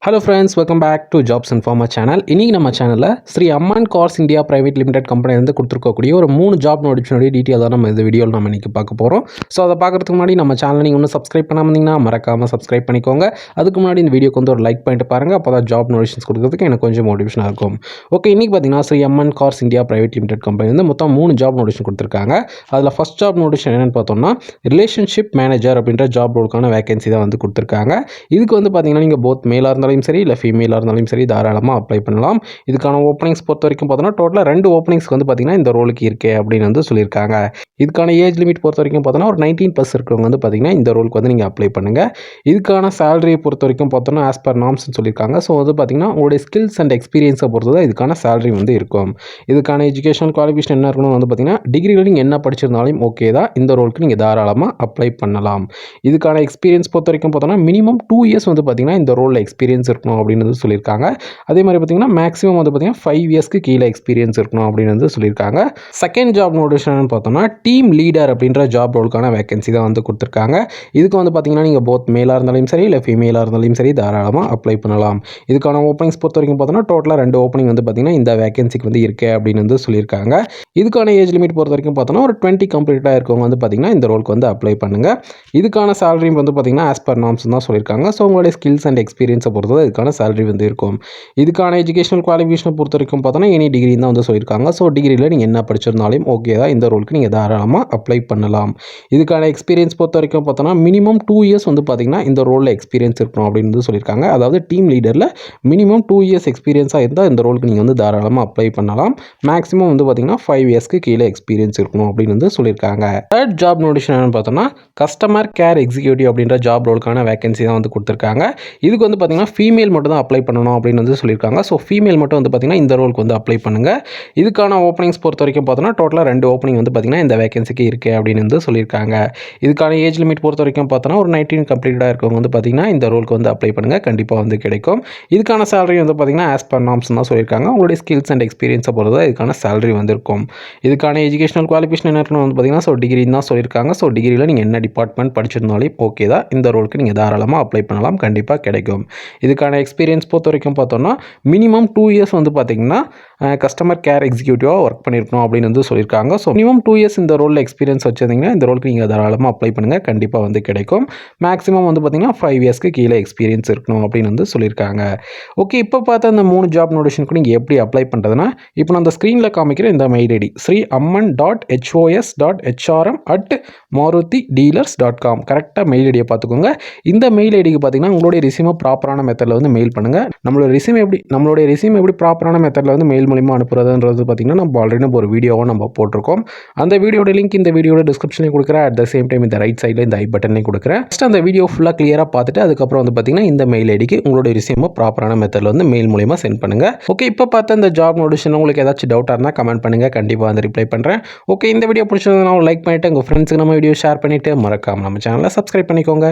Hello friends, welcome back to Jobs Informer channel. இன்னைக்கு நம்ம சேனல்ல Sri Amman Cars India Private Limited company வந்து கொடுத்துருக்கக்கூடிய ஒரு 3 ஜாப் நோட்டிஃபிகேஷன் டீட்டெயில் தான் நம்ம இந்த வீடியோவில் நம்ம இன்னைக்கு பார்க்க போகிறோம். ஸோ அதை பார்க்கறதுக்கு முன்னாடி நம்ம சேனலை நீங்கள் இன்னும் சப்ஸ்கிரைப் பண்ணாமல் இருந்தீங்கன்னா மறக்காமல் சப்ஸ்கிரைப் பண்ணிக்கோங்க. அதுக்கு முன்னாடி இந்த வீடியோக்கு வந்து ஒரு லைக் பண்ணிட்டு பாருங்க. அப்போ தான் ஜாப் நோட்டிஃபிகேஷன்ஸ் கொடுக்கறதுக்கு எனக்கு கொஞ்சம் மோட்டிவேஷனாக இருக்கும். ஓகே, இன்னைக்கு பார்த்தீங்கன்னா Sri Amman Cars India Private Limited company வந்து மொத்தம் 3 ஜாப் நோட்டிஃபிகேஷன் கொடுத்துருக்காங்க. அதில் ஃபர்ஸ்ட் ஜாப் நோட்டிஃபிகேஷன் என்னன்னு பார்த்தோம்னா ரிலேஷன்ஷிப் மேனேஜர் அப்படின்ற ஜாப் ரோலுக்கான வேகன்சி தான் வந்து கொடுத்துருக்காங்க. இதுக்கு வந்து பார்த்தீங்கன்னா நீங்கள் போத் மேலாக இருந்தாலும் சரி இல்லை ஃபீமேல் இருந்தாலும் சரி தாராளமாக அப்ளை பண்ணலாம். இதுக்கான ஓப்பனிங்ஸ் பொறுத்த வரைக்கும் பார்த்தோன்னா டோட்டலாக 2 ஓப்பனிங்ஸ் வந்து பார்த்தீங்கன்னா இந்த ரோலுக்கு இருக்கே அப்படின்னு வந்து சொல்லியிருக்காங்க. இதுக்கான ஏஜ் லிமிட் பொறுத்த வரைக்கும் பார்த்தோன்னா ஒரு 19+ இருக்கிறவங்க வந்து பார்த்தீங்கன்னா இந்த ரோலுக்கு வந்து நீங்கள் அப்ளை பண்ணுங்கள். இதுக்கான சேலரியை பொறுத்த வரைக்கும் பார்த்தோன்னா ஆஸ் பர் நார்ம்ஸ்னு சொல்லியிருக்காங்க. ஸோ வந்து பார்த்தீங்கன்னா உங்களுடைய ஸ்கில்ஸ் அண்ட் எக்ஸ்பீரியன்ஸை பொறுத்து தான் இதுக்கான சேலரி வந்து இருக்கும். இதுக்கான எஜுகேஷன் குவாலிஃபிகேஷன் என்ன இருக்கணும் வந்து பார்த்தீங்கன்னா டிகிரியில் நீங்கள் என்ன படிச்சிருந்தாலும் ஓகே தான், இந்த ரோலுக்கு நீங்கள் தாராளமாக அப்ளை பண்ணலாம். இதுக்கான எக்ஸ்பீரியன்ஸ் பொறுத்த வரைக்கும் பார்த்தோன்னா மினிமம் 2 இயர்ஸ் வந்து பார்த்தீங்கன்னா இந்த ரோலில் எக்ஸ்பீரியன்ஸ் இருக்கணும் அப்படின்னு சொல்லியிருக்காங்க. அதே மாதிரி பார்த்தீங்கன்னா மேக்ஸிமம் வந்து பார்த்தீங்கன்னா 5 இயர்ஸ்க்கு கீழே எக்ஸ்பீரியன்ஸ் இருக்கணும் அப்படின்னு வந்து சொல்லியிருக்காங்க. செகண்ட் ஜாப் நோட்டிஃபிகேஷன் பார்த்தோம்னா டீம் லீடர் அப்படின்ற ஜாப் ரோலுக்கான வேகன்சி தான் வந்து கொடுத்துருக்காங்க. இதுக்கு வந்து பார்த்தீங்கன்னா நீங்கள் போத் மேலாக இருந்தாலும் சரி இல்லை ஃபீமேலாக இருந்தாலும் சரி தாராளமாக அப்ளை பண்ணலாம். இதுக்கான ஓப்பனிங்ஸ் பொறுத்த வரைக்கும் பார்த்தோன்னா டோட்டலாக 2 ஓப்பனிங் வந்து பார்த்தீங்கன்னா இந்த வேகன்சிக்கு வந்து இருக்கு அப்படின்னு வந்து சொல்லியிருக்காங்க. இதுக்கான ஏஜ் லிமிட் பொறுத்த வரைக்கும் பார்த்தோன்னா ஒரு 20 கம்ப்ளீட்டாக இருக்கவங்க வந்து பார்த்தீங்கன்னா இந்த ரோலுக்கு வந்து அப்ளை பண்ணுங்கள். இதுக்கான சேலரி வந்து பார்த்தீங்கன்னா ஆஸ் பர் நார்ம்ஸ் தான் சொல்லியிருக்காங்க. ஸோ உங்களுடைய ஸ்கில்ஸ் அண்ட் எக்ஸ்பீரியன்ஸை பொறுத்து தான் இதுக்கான சேலரி வந்து இருக்கும். இதுக்கான எஜுகேஷனல் குவாலிஃபிகேஷனை பொறுத்த வரைக்கும் பார்த்தோன்னா எனி டிகிரி தான் வந்து சொல்லியிருக்காங்க. ஸோ டிகிரியில் நீங்கள் என்ன படிச்சிருந்தாலும் ஓகே தான், இந்த ரோலுக்கு நீங்கள் தாராளமாக அப்ளை பண்ணலாம். இதுக்கான எக்ஸ்பீரியன்ஸ் பொறுத்த வரைக்கும் பார்த்தோன்னா மினிமம் 2 இயர்ஸ் வந்து பார்த்தீங்கன்னா இந்த ரோலில் எக்ஸ்பீரியன்ஸ் இருக்கணும் அப்படின்னு வந்து சொல்லியிருக்காங்க. அதாவது டீம் லீடரில் மினிமம் 2 இயர்ஸ் எக்ஸ்பீரியன்ஸாக இருந்தால் இந்த ரோலுக்கு நீங்கள் வந்து தாராளமாக அப்ளை பண்ணலாம். மேக்ஸிமம் வந்து பார்த்தீங்கன்னா 5 இயர்ஸ்க்கு கீழே எக்ஸ்பீரியன்ஸ் இருக்கணும் அப்படின்னு வந்து சொல்லியிருக்காங்க. தேர்ட் ஜாப் நோட்டிஃபிகேஷன் என்னன்னு பார்த்தோன்னா கஸ்டமர் கேர் எக்ஸிக்யூட்டிவ் அப்படின்ற ஜாப் ரோலுக்கான வேகன்சி தான் வந்து கொடுத்துருக்காங்க. இதுக்கு வந்து பார்த்தீங்கன்னா ஃபீமேல் மட்டும் தான் அப்ளை பண்ணணும் அப்படின்னு வந்து சொல்லியிருக்காங்க. ஸோ ஃபீமேல் மட்டும் வந்து பார்த்தீங்கன்னா இந்த ரோலுக்கு வந்து அப்ளை பண்ணுங்கள். இதுக்கான ஓப்பனிங்ஸ் பொறுத்த வரைக்கும் பார்த்தோன்னா டோட்டலாக 2 ஓப்பனிங் வந்து பார்த்தீங்கன்னா இந்த வேகன்சிக்கு இருக்குது அப்படின்னு வந்து சொல்லியிருக்காங்க. இதுக்கான ஏஜ் லிமிட் பொறுத்த வரைக்கும் பார்த்தோன்னா ஒரு 19 கம்ப்ளீட்டாக இருக்கவங்க வந்து பார்த்தீங்கன்னா இந்த ரோலுக்கு வந்து அப்ளை பண்ணுங்கள், கண்டிப்பாக வந்து கிடைக்கும். இதுக்கான சேலரி வந்து பார்த்தீங்கன்னா ஆஸ் பர் நார்ம்ஸ் தான் சொல்லியிருக்காங்க. உங்களுடைய ஸ்கில்ஸ் அண்ட் எக்ஸ்பீரியன்ஸை பொறுத்து தான் இதுக்கான சேலரி வந்து இருக்கும். இதுக்கான எஜுகேஷனல் குவாலிஃபிகேஷன் என்ன இருக்கணும் வந்து பார்த்தீங்கன்னா ஸோ டிகிரி தான் சொல்லியிருக்காங்க. ஸோ டிகிரியில் நீங்கள் என்ன டிபார்ட்மெண்ட் படிச்சிருந்தாலும் ஓகே தான், இந்த ரோலுக்கு நீங்கள் தாராளமாக அப்ளை பண்ணலாம், கண்டிப்பாக கிடைக்கும். இதுக்கான எக்ஸ்பீரியன்ஸ் பொறுத்த வரைக்கும் பார்த்தோன்னா மினிமம் 2 இயர்ஸ் வந்து பார்த்தீங்கன்னா கஸ்டமர் கேர் எக்ஸிக்யூட்டிவாக ஒர்க் பண்ணியிருக்கணும் அப்படின்னு வந்து சொல்லியிருக்காங்க. ஸோ மினிமம் 2 இயர்ஸ் இந்த ரோலில் எக்ஸ்பீரியன்ஸ் வச்சிருந்தீங்கன்னா இந்த ரோலுக்கு நீங்கள் தாராளமாக அப்ளை பண்ணுங்கள், கண்டிப்பாக வந்து கிடைக்கும். மேக்ஸிமம் வந்து பார்த்தீங்கன்னா 5 இயர்ஸ்க்கு கீழே எக்ஸ்பீரியன்ஸ் இருக்கணும் அப்படின்னு வந்து சொல்லியிருக்காங்க. ஓகே, இப்போ பார்த்த அந்த 3 ஜாப் நோட்டிஃபிகேஷனுக்கு நீங்கள் எப்படி அப்ளை பண்ணுறதுனா இப்போ நான் அந்த ஸ்க்ரீனில் காமிக்கிற இந்த மெயில் ஐடி sriamman.hos.hrm@maruthidealers.com கரெக்டாக மெயில் ஐடியை பார்த்துக்கோங்க. இந்த மெயில் ஐடிக்கு பார்த்தீங்கன்னா உங்களுடைய ரிசீமை ப்ராப்பரான மெத்தடில் வந்து மெயில் பண்ணுங்கள். நம்மளுடைய ரிசீம் எப்படி ப்ராப்பரான மெத்தடில் வந்து மெயில் மூலிமா அனுப்புறதுன்றது பார்த்தீங்கன்னா நம்ம ஆல்ரெடி ஒரு வீடியோவை நம்ம போட்டிருக்கோம். அந்த வீடியோட லிங்க் இந்த வீடியோட டிஸ்கிரிப்ஷனில் கொடுக்குறேன். அட் த சேம் டைம் இந்த ரைட் சைடில் இந்த ஐ பட்டன்லையும் கொடுக்குறேன். ஃபஸ்ட் அந்த வீடியோ ஃபுல்லாக கிளியராக பார்த்துட்டு அதுக்கப்புறம் வந்து பார்த்தீங்கன்னா இந்த மெயில் ஐடிக்கு உங்களுடைய ரிசீமை ப்ராப்பரான மெத்தடில் வந்து மெயில் மூலிமா சென்ட் பண்ணுங்கள். ஓகே, இப்போ பார்த்த இந்த ஜாப் நோட்டிஃபிகேஷன் உங்களுக்கு ஏதாச்சும் டவுட்டாக இருந்தால் கமெண்ட் பண்ணுங்கள், கண்டிப்பாக வந்து ரிப்ளை பண்ணுறேன். ஓகே, இந்த வீடியோ பிடிச்சதுனா லைக் பண்ணிவிட்டு உங்கள் ஃப்ரெண்ட்ஸுக்கு நம்ம வீடியோ ஷேர் பண்ணிவிட்டு மறக்காமல் நம்ம சேனலை சப்ஸ்கிரைப் பண்ணிக்கோங்க.